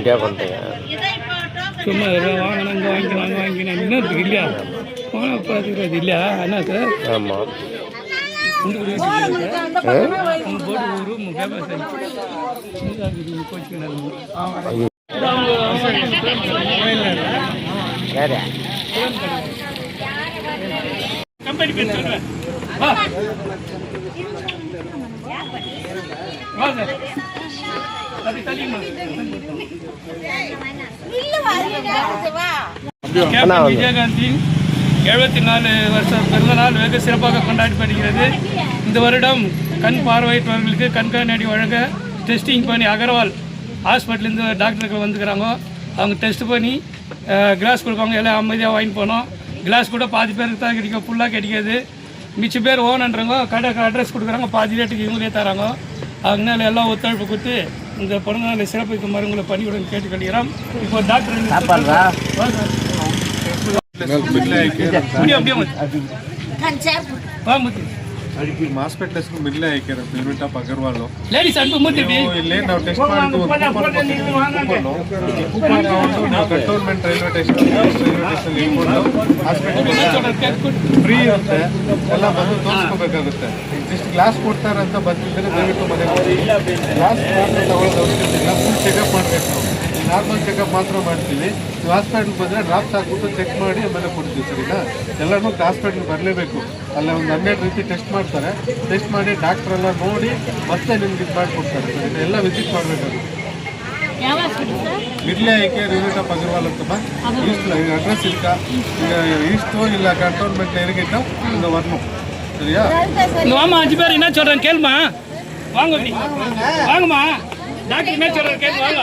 Idea பண்ணுறீங்க. சும்மா எதாவது வாங்கினா இங்கே வாங்கிக்கலாம் இன்னும் இல்லையா போனால் பார்த்துக்கிறது இல்லையா என்ன சார்? ஆமாம். போட்டு ஒரு கம்பெனி பேர் சொல்கிறேன். விஜயகாந்தின் 74 வருஷ பிறந்தநாள் வெகு சிறப்பாக கொண்டாடப்படுகிறது. இந்த வருடம் கண் பார்வையற்றவர்களுக்கு கண்காணி வழங்க டெஸ்டிங் பண்ணி அகர்வால் ஹாஸ்பிட்டலேருந்து டாக்டர்கள் வந்துக்கிறாங்க. அவங்க டெஸ்ட் பண்ணி கிளாஸ் கொடுப்பாங்க. எல்லாம் அமைதியாக வாங்கிட்டு போனோம். கிளாஸ் கூட பாதி பேருக்கு தான் கிடைக்கும், ஃபுல்லாக கிடைக்காது. மிச்ச பேர் ஓனன்றவங்க கடை அட்ரஸ் கொடுக்குறாங்க, பாதி ரேட்டுக்கு இவங்களே தராங்க. அதனால எல்லாம் ஒத்துழைப்பு கொடுத்து இந்த பிறந்தநாளை சிறப்புக்கு மருந்துகளை பண்ணிவிடுன்னு கேட்டுக்கொள்கிறோம். இப்போ டாக்டர் ಹಾಸ್ಪಿಟಲ್ ಹೆಸರು ಮಿಡ್ಲೆ ಐಕ್ಯರ ಯೂನಿಟ್ ಆಫ್ ಅಗರ್ವಾಲ್ ಲೇಡೀಸ್ ಅನ್ಕೊ ಮುಂದೆ ಇಲ್ಲೇ ನಾವು ಟೆಸ್ಟ್ ಮಾಡಿದ್ವಿ. Cantonment railway station hospital free ಇರುತ್ತೆ. ಎಲ್ಲ ಬಂದು ತೋರಿಸ್ಕೋಬೇಕಾಗುತ್ತೆ. ಇಷ್ಟು ಗ್ಲಾಸ್ ಕೊಡ್ತಾರೆ ಅಂತ ಬಂದಿದ್ದರೆ ದಯವಿಟ್ಟು ಮನೆಗೆ ಗ್ಲಾಸ್ ತಗೊಳ್ಳೋದು ಅವಶ್ಯಕತೆ ಇಲ್ಲ. ಫುಲ್ ಚೆಕಪ್ ಮಾಡಬೇಕು ನಾವು. ನಾರ್ಮಲ್ ಚೆಕಪ್ ಮಾತ್ರ ಮಾಡ್ತೀವಿ. ನೀವು ಹಾಸ್ಪಿಟ್ಲ್ಗೆ ಬಂದರೆ ಡ್ರಾಪ್ಸ್ ಹಾಕ್ಬಿಟ್ಟು ಚೆಕ್ ಮಾಡಿ ಆಮೇಲೆ ಕೊಡ್ತೀವಿ. ಸರಿನಾ? ಎಲ್ಲರೂ ಹಾಸ್ಪಿಟ್ಲ್ಗೆ ಬರಲೇಬೇಕು. ಅಲ್ಲೇ ಒಂದು 12 ರೀತಿ ಟೆಸ್ಟ್ ಮಾಡ್ತಾರೆ. ಟೆಸ್ಟ್ ಮಾಡಿ ಡಾಕ್ಟ್ರೆಲ್ಲ ನೋಡಿ ಮತ್ತೆ ನಿಮ್ಗೆ ಇದು ಮಾಡಿಕೊಡ್ತಾರೆ. ಸರಿನಾ? ಎಲ್ಲ ವಿಸಿಟ್ ಮಾಡಬೇಕಾಗುತ್ತೆ. ಮಿಡ್ಲೆ ಐಕೆ ಯೂನಿಟ್ ಆಫ್ ಅಗರ್ವಾಲ್ ಅಂತಮ್ಮ ಈಸ್ಟ್ ಅಡ್ರೆಸ್ இருக்கா ஈஸ்டோ இல்லை கண்டோன்மெண்ட் இருக்கிட்டோ இந்த வரணும். சரியா? வாமா 5 பேர் என்ன சொல்கிறேன் கேளுமா. வாங்க வாங்கம்மா. டாக்டர் என்ன சொல்கிறார் கேள்வி வாங்க.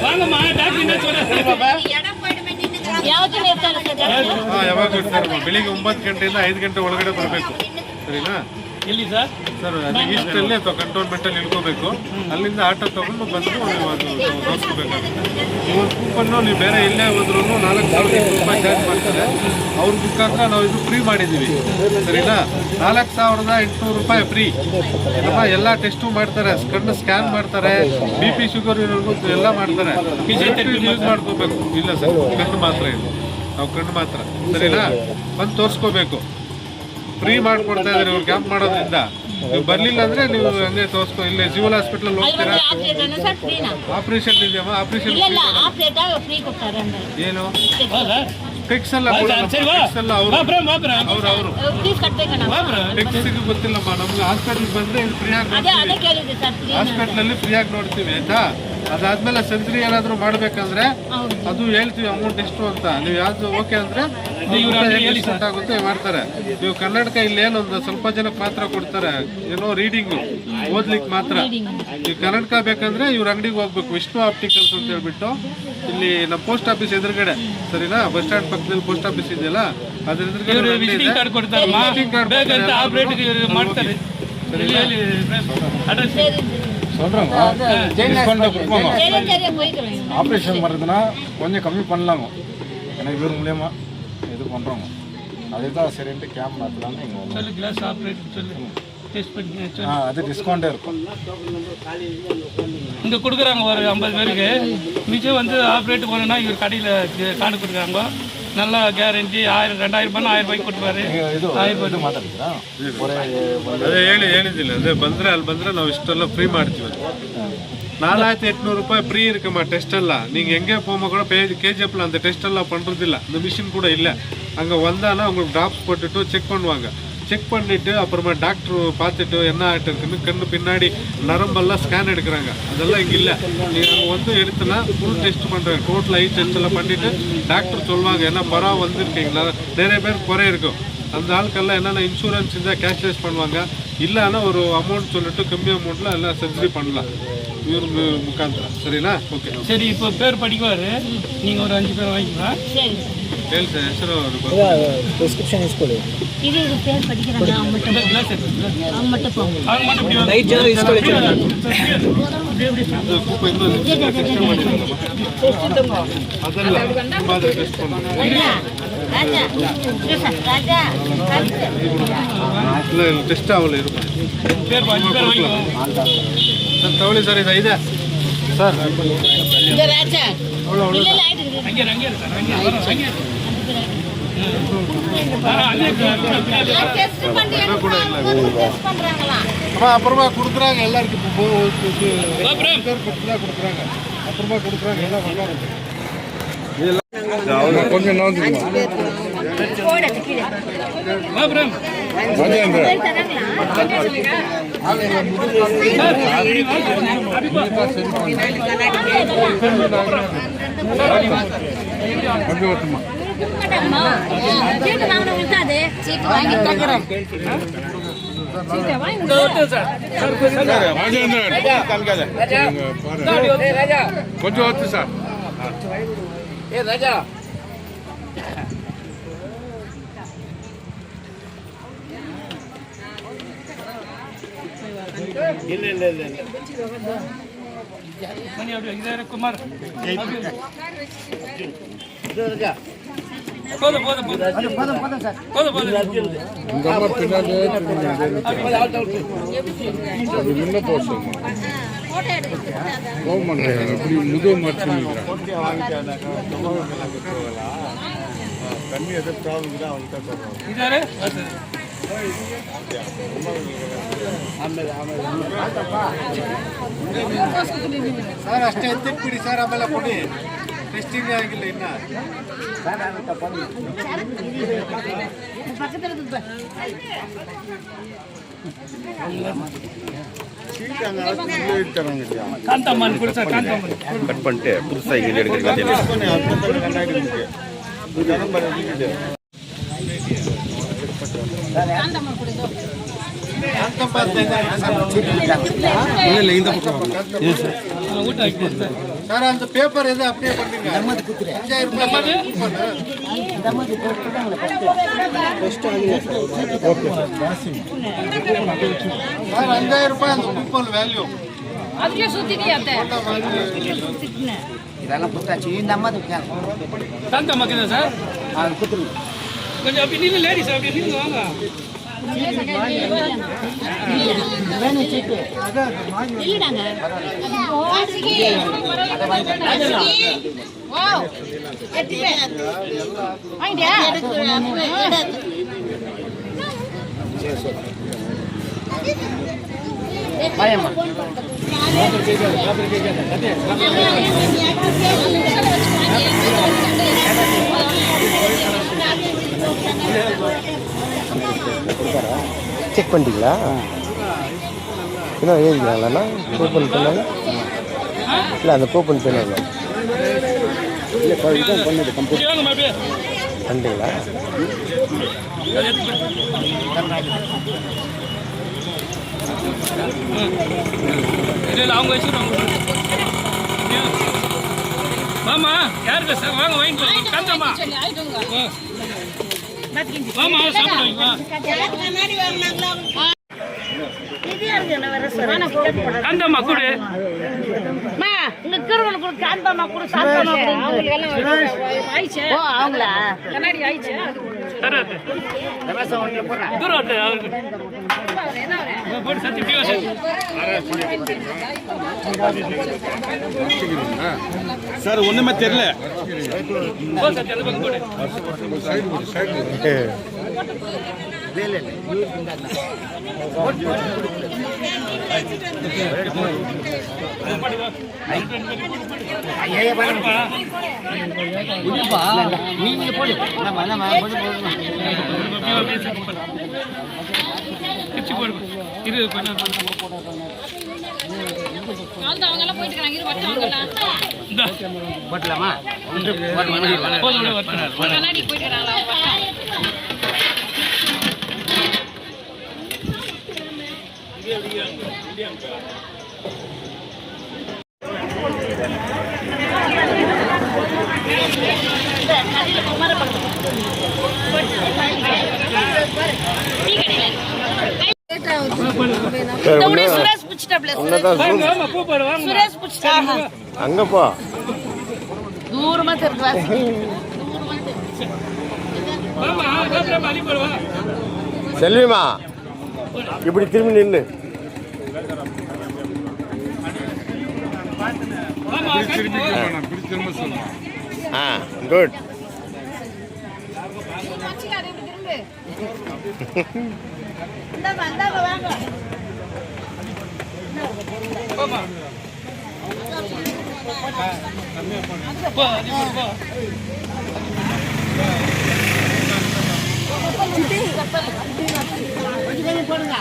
வாங்கம்மா டாக்டர் என்ன சொல்கிறார். ಯಾವಾಗ ಇರ್ತಾರೆ? ಬೆಳಿಗ್ಗೆ 9 ಗಂಟೆಯಿಂದ 5 ಗಂಟೆ ಒಳಗಡೆ ಬರಬೇಕು. ಸರಿನಾ? ಎಲ್ಲಿ ಸರ್? ಸರ್ ಈಸ್ಟಲ್ಲಿ ಅಥವಾ ಕಂಟೋನ್ಮೆಂಟಲ್ಲಿ ಇಳ್ಕೋಬೇಕು. ಅಲ್ಲಿಂದ ಆಟೋ ತೊಗೊಂಡು ಬಂದು ತೋರಿಸ್ಕೋಬೇಕಾಗುತ್ತೆ. ನೀವು ಕೂಪನ್ನು ನೀವು ಬೇರೆ ಎಲ್ಲೇ ಹೋದ್ರೂ 4,800 ರೂಪಾಯಿ ಚಾರ್ಜ್ ಮಾಡ್ತಾರೆ. ಅವ್ರ ಮುಖಾಂತರ ನಾವು ಇದು ಫ್ರೀ ಮಾಡಿದ್ದೀವಿ. ಸರಿನಾ? 4,800 ರೂಪಾಯಿ ಫ್ರೀ. ಎಲ್ಲ ಟೆಸ್ಟು ಮಾಡ್ತಾರೆ. ಕಣ್ಣು ಸ್ಕ್ಯಾನ್ ಮಾಡ್ತಾರೆ. BP ಶುಗರ್ ಇರೋರ್ಗು ಎಲ್ಲ ಮಾಡ್ತಾರೆ. ಯೂಸ್ ಮಾಡ್ಕೋಬೇಕು. ಇಲ್ಲ ಸರ್, ಕಣ್ಣು ಮಾತ್ರ ಇದು. ನಾವು ಕಣ್ಣು ಮಾತ್ರ. ಸರಿನಾ? ಬಂದು ತೋರಿಸ್ಕೋಬೇಕು. ಫ್ರೀ ಮಾಡ್ಕೊಡ್ತಾ ಇದ್ದಾರೆ ಇವ್ರು ಕ್ಯಾಂಪ್ ಮಾಡೋದ್ರಿಂದ. ನೀವು ಬರಲಿಲ್ಲ ಅಂದರೆ ನೀವು ಹಂಗೆ ತೋರಿಸ್ಕೊ. ಇಲ್ಲೇ ಸಿವಿಲ್ ಹಾಸ್ಪಿಟಲ್ ಹೋಗ್ತೀರಾ? ಆಪರೇಷನ್ ಇದೆಯಮ್ಮ? ಆಪರೇಷನ್ ಏನು ಟೆಕ್ಸ್ ಎಲ್ಲ ಅವರು ಟೆಕ್ಸಿಗೆ ಗೊತ್ತಿಲ್ಲಮ್ಮ. ನಮ್ಗೆ ಹಾಸ್ಪಿಟಲ್ಗೆ ಬಂದರೆ ಇದು ಫ್ರೀಯಾಗಿ ಹಾಸ್ಪಿಟ್ಲಲ್ಲಿ ಫ್ರೀಯಾಗಿ ನೋಡ್ತೀವಿ. ಆಯ್ತಾ? ಅದಾದ್ಮೇಲೆ ಸರ್ಜರಿ ಏನಾದರೂ ಮಾಡಬೇಕಂದ್ರೆ ಅದು ಹೇಳ್ತೀವಿ ಅಮೌಂಟ್ ಎಷ್ಟು ಅಂತ. ನೀವು ಯಾವುದು ಓಕೆ ಅಂದರೆ ಆಗುತ್ತೆ ಮಾಡ್ತಾರೆ. ನೀವು ಕರ್ನಾಟಕ ಇಲ್ಲೇನೊಂದು ಸ್ವಲ್ಪ ಜನಕ್ಕೆ ಮಾತ್ರ ಕೊಡ್ತಾರೆ. ಏನೋ ರೀಡಿಂಗು ಓದ್ಲಿಕ್ಕೆ ಮಾತ್ರ. ನೀವು ಕರ್ನಾಟಕ ಬೇಕಂದ್ರೆ ಇವ್ರ ಅಂಗಡಿಗೆ ಹೋಗ್ಬೇಕು. ವಿಷ್ಣು ಆಪ್ಟಿಕಲ್ಸ್ ಅಂತ ಹೇಳ್ಬಿಟ್ಟು ಇಲ್ಲಿ ನಮ್ಮ ಪೋಸ್ಟ್ ಆಫೀಸ್ ಎದುರುಗಡೆ. ಸರಿನಾ? ಬಸ್ ಸ್ಟ್ಯಾಂಡ್ ಪಕ್ಕದಲ್ಲಿ ಪೋಸ್ಟ್ ಆಫೀಸ್ ಇದೆಯಲ್ಲ, ಅದ್ರ ಎದುರುಗಡೆ ವಿಸಿಟಿಂಗ್ ಕಾರ್ಡ್ ಕೊಡ್ತಾರೆ. சொல்கிறோங்க. டிஸ்கவுண்ட் கொடுப்பாங்க. ஆப்ரேஷன் பண்ணுறதுனா கொஞ்சம் கம்மி பண்ணலாங்க. ஏன்னா இவர் மூலியமா இது பண்ணுறோங்க. அதுதான் சரின்ட்டு கேம்ப் நடத்தலாம்னு எங்கள் கிளாஸ் ஆப்ரேட் சொல்லி டெஸ்ட் பண்ணி அது டிஸ்கவுண்டே இருக்கும். இங்கே கொடுக்குறாங்க ஒரு 50 பேருக்கு. மிச்சம் வந்து ஆப்ரேட் பண்ணணும்னா இவர் கடையில் கார்டு கொடுக்குறாங்க. நல்லா ಗ್ಯಾರಂಟಿ 1000-2000 ರೂಪಾಯಿ 1000 ರೂಪಾಯಿ ಕೊಡ್ತಾರೆ. ಇದು 1000 ರೂಪಾಯಿ ಮಾತಾಡ್ತೀರಾ? ಅದೇ ಹೇಳಿದ್ದಿಲ್ಲ. ಅದೇ ಬಂದರೆ ಅಲ್ಲಿ ಬಂದರೆ ನಾವು ಇಷ್ಟೆಲ್ಲ ಫ್ರೀ ಮಾಡ್ತೀವಿ. 4,800 ರೂಪಾಯಿ ஃப்ரீ இருக்குமா டெஸ்ட் எல்லாம். நீங்கள் எங்கே போகும்போது கூட கேஜிஎஃப்ல அந்த டெஸ்ட் எல்லாம் பண்ணுறதில்ல. இந்த மிஷின் கூட இல்லை. அங்கே வந்தானா உங்களுக்கு ட்ராப்ஸ் போட்டுட்டு செக் பண்ணுவாங்க. செக் பண்ணிவிட்டு அப்புறமா டாக்டர் பார்த்துட்டு என்ன ஆகிட்டு இருக்குன்னு கண்ணு பின்னாடி நரம்பெல்லாம் ஸ்கேன் எடுக்கிறாங்க. அதெல்லாம் இங்கே இல்லை. நீங்கள் அங்கே வந்து எடுத்துனா ஃபுல் டெஸ்ட் பண்ணுறாங்க. டோட்டல் ஐ டெஸ்ட் எல்லாம் பண்ணிவிட்டு டாக்டர் சொல்லுவாங்க என்ன பரவ வந்துருக்கீங்களா. நிறைய பேர் குறை இருக்கும். அந்த ஆளுக்கெல்லாம் என்னென்ன இன்சூரன்ஸ் இருந்தால் கேஷ்லெஸ் பண்ணுவாங்க. இல்லைன்னா ஒரு அமௌண்ட் சொல்லிட்டு கம்மி அமௌண்ட்டில் எல்லாம் சர்ஜரி பண்ணலாம் இவர் முகாந்திர. சரிங்களா? ஓகே சரி. இப்போ பேர் படிக்குவார். நீங்கள் ஒரு 5 பேர் வாங்கிக்கலாம். ಹೇಳಿ ಸರ್ ಹೆಸರು ಪ್ರಿಸ್ಕ್ರಿಪ್ಷನ್ ಇಸ್ಕೊಳ್ಳಿ. ಇದು ಪೇರ್ படிக்கிறாங்க. அவங்க மட்டும் போங்க. ನೈಟ್ ಜನ ಇಸ್ಕೊಳ್ಳಿ. ಕೂಪ ಇನ್ನೊಂದು ಟೆಸ್ಟ್ ಮಾಡಿದ್ರಲ್ಲ ಅದೆಲ್ಲ ಟೆಸ್ಟ್ ಮಾಡಿ இல்லை டெஸ்ட் ஆகல இருக்கும் பேர் 5 பேர் வாங்கிக்கோ. சார் தவளி சார் இது ஐதா சார் அங்கே இரு சார், அங்கே வரோம், அங்கே இரு. அங்கே கூட இல்லை அப்புறமா கொடுக்குறாங்க எல்லாருக்கும் இப்போ பேர் கொடுக்குறாங்க அப்புறமா கொடுக்குறாங்க எல்லாம் கொண்டாடுறது கொஞ்சம் நோந்துக்குமா வா பிரேம். கொஞ்சம் ஓட்டுமா சீட்டு வாங்கின விட்டாது சீட்டு வாங்கி தங்குறேன் இந்த ஒட்டு சார். கொஞ்சம் ஓட்டு சார் மணி அப்படி இங்கே இரு, குமார். போதும் போதும் போதும் போதும் போதும். இந்த அம்மா பின்னாடி அது முன்ன போக சொல்லுமா போக மாட்டேன் அப்படி முதுகு மாற்றி தண்ணி எதை ப்ராப்ளம் தான் அவங்க தான் சொல்கிறாங்க ಇದಾರೆ ಸರ್ ಅಷ್ಟೇ ಎತ್ತಿಟ್ಬಿಡಿ ಸರ್ ಆಮೇಲೆ ಕೊಡಿ ಟೆಸ್ಟಿಂಗ್ ಆಗಿಲ್ಲ ಇನ್ನ ಕಾಂತಮ್ಮನ್ ಕೊಡಿ ಸರ್, ಕಾಂತಮ್ಮನ್ கட் பண்ணிட்டு புதுசாக இங்கே எடுக்கிறீங்க இல்லை இந்த பக்கம் ಊಟ ಹಾಕಿ ಸರ್. சார் அந்த பேப்பர் எது அப்படியே பண்ணுங்க 5000 ரூபாய் சார் 5000 ரூபாய் அந்த கூப்பன் வேல்யூ ಅದಕ್ಕೆ ಸುತ್ತಿದೀಯ ಅತ್ತೆ இதெல்லாம் புத்தாச்சு இந்த அம்மா துக்கியா ಕಾಂತಮ್ಮ ಹಾಕಿದ ಸರ್. அது குத்துரு கொஞ்சம் அப்படி நின்று லேடிஸ் அப்படி நின்று வாங்க. வேணும் சீட்டு இல்லடாங்க வாவ் எட்டிவே வாங்கியா பயமா செக் பண்ணிட்டீங்களா? என்ன எழுதிக்கிறாங்களாண்ணா? கூப்பன் பண்ணாங்க இல்லை, அந்த கூப்பன் பண்ணல இப்படி வாங்க அப்படியே. பண்ணிட்டீங்களா? இல்லை அவங்க வச்சுருவாங்க. மாமா யாருக்கு சார் வாங்க வாங்கிக்கோ. காந்தம்மா வாமா சாப்பிட வைங்க. காந்தம்மா கொடு. இங்க கிருவன கூட காந்தமா கூட சாந்தமா கூட அவங்களுக்கு எல்லாம் ஆயிச்சே. ஓ அவங்களா கண்ணாடி ஆயிச்சே. தரது தூரத்து அவருக்கு போட்டு சத்தி பிடிவா சார் ஒன்றுமே தெரியல. போடு சத்தி அந்த பக்கம் போடு. நீங்க போடு நம்ம கிச்சி போடு. இது கொஞ்சம் அவங்க எல்லாம் போயிட்டு இருக்காங்க. இரு வட்டவங்க இந்த போடலாமா போதும் வரணும். கண்ணாடி போயிட்டு இருக்காங்களா? சுரேஷ் புடிச்சிட்டாப்ல. வாங்க பூ போடு வாங்க. சுரேஷ் புடிச்சிட்டாங்க. அங்கப்பா தூரமா தெரியுது. வாமா அப்புறம் அடி போடுவா செல்விமா இப்படி திரும்பி நின்று வாமா திரும்ப சொல்லுங்க. குட். போமா போ அடி போடு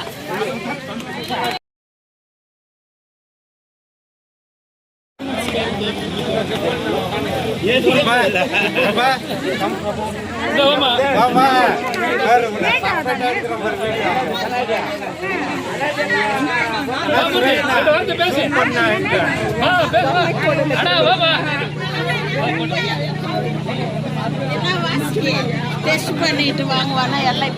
டெஸ்ட் பண்ணிட்டு வாங்குவானா எல்லாம்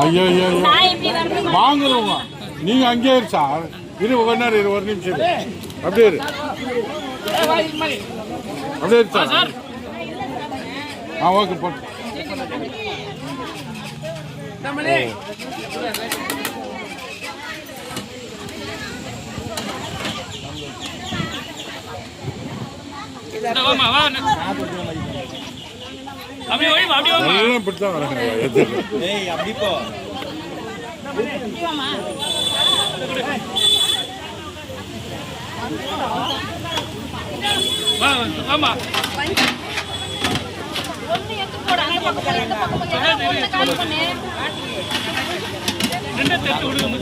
ஐயோ ஐயோ வாங்குறவங்க நீங்க அங்கே இருச்சா இரு ஒரு நேரம் இரு ஒரு நிமிஷம் இரு. அப்படியே இரு அப்படியே இருச்சா ஓகே போட்டு வாமா வா அப்படியே ஓடி அப்படியே வாமா எல்லாம் இப்படித்தான் வராங்க அப்படி போ வாமா ரெண்டு தெட்டு விடுங்க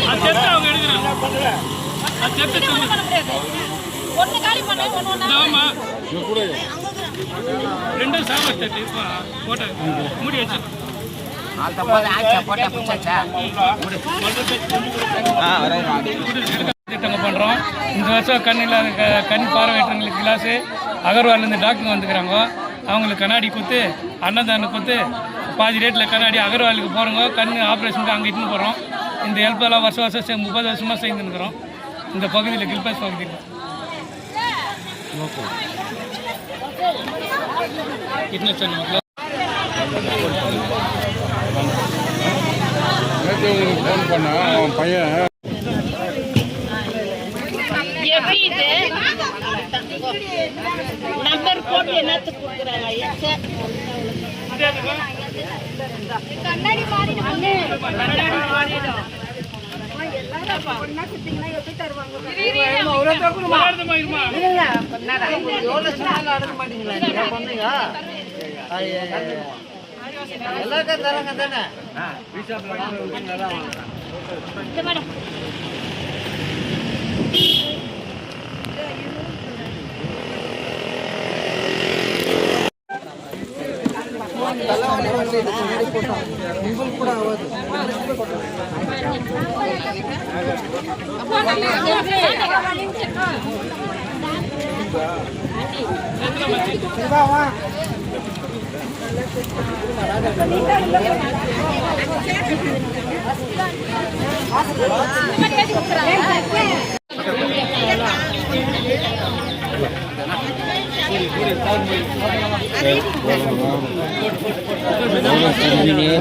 அது தெட்டு அவங்க எடுக்கிறாங்க அது தெட்டு ஒண்ணு காலி பண்ண ஒண்ணு ஆமா ரெண்டும் சாம்பார் தெட்டு போட்ட மூடி வச்சு திட்டங்க பண்ணுறோம். இந்த வருஷம் கண் பார்வையற்றவங்களுக்கு கிளாஸு அகர்வால்லேருந்து டாக்டருங்க வந்துக்கிறாங்க. அவங்களுக்கு கண்ணாடி கொடுத்து அன்னதானம் கொடுத்து பாதி ரேட்டில் கண்ணாடி அகர்வாலுக்கு போகிறோங்க. கண் ஆப்ரேஷனுக்கு அங்கே இட்டுன்னு போகிறோம். இந்த ஹெல்ப்பெல்லாம் வருஷம் 30 வருஷமாக செய்துன்னுக்கிறோம் இந்த பகுதியில், கில்பாஸ் பகுதியில். இட்னு சொன்ன ஃபோன் பண்ண அவன் பையன் நம்பர் போட்டு என்னத்துக்கு கொடுக்குறாங்க? கண்ணாடி மாறிடும். எல்லாருக்கும் தரங்க தானே கூட ஆகாது.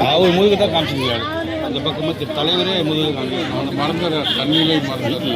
அவர் முதுகு தான் காமிச்சிருக்காரு. அந்த பக்கமாக தலைவரே முதுகு காமிச்சு மறந்துடுற தண்ணியிலே மறந்துடுற